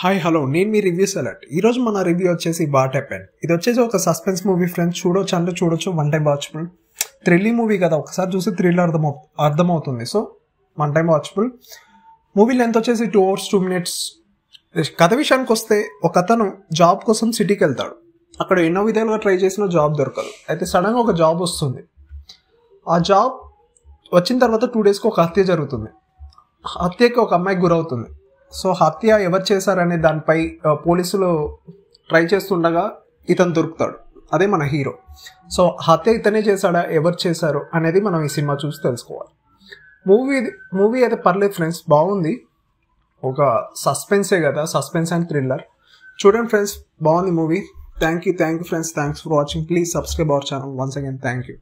Hi hello నేను మీ reviews alert. ఈరోజు మన రివ్యూ వచ్చేసి వాట్ హ్యాపెన్. ఇది వచ్చేసి ఒక సస్పెన్స్ మూవీ ఫ్రెండ్స్. చూడొచ్చు అంటే చూడొచ్చు, one time watchable. Thrilling movie కదా, ఒకసారి చూసి థ్రిల్ అర్థమవుతుంది. So one time watchable. Movie length వచ్చేసి 2 hours 2 minutes. కథ విషయానికి వస్తే ఒక అతను జాబ్ కోసం సిటీకి వెళ్తాడు. అక్కడ ఎన్నో విధాలుగా ట్రై చేసినా జాబ్ దొరకదు. అయితే సడన్గా ఒక జాబ్ వస్తుంది. ఆ జాబ్ వచ్చిన తర్వాత 2 daysకి ఒక హత్య జరుగుతుంది. హత్యకి ఒక అమ్మాయికి గురవుతుంది. సో హత్య ఎవరు చేశారనే దానిపై పోలీసులు ట్రై చేస్తుండగా ఇతను దొరుకుతాడు. అదే మన హీరో. సో హత్య ఇతనే చేశాడా, ఎవరు చేశారు అనేది మనం ఈ సినిమా చూసి తెలుసుకోవాలి. మూవీ అయితే పర్లేదు ఫ్రెండ్స్, బాగుంది. ఒక సస్పెన్సే కదా, సస్పెన్స్ అండ్ థ్రిల్లర్. చూడండి ఫ్రెండ్స్, బాగుంది movie. Thank you friends, thanks for watching. Please subscribe our channel once again. Thank you.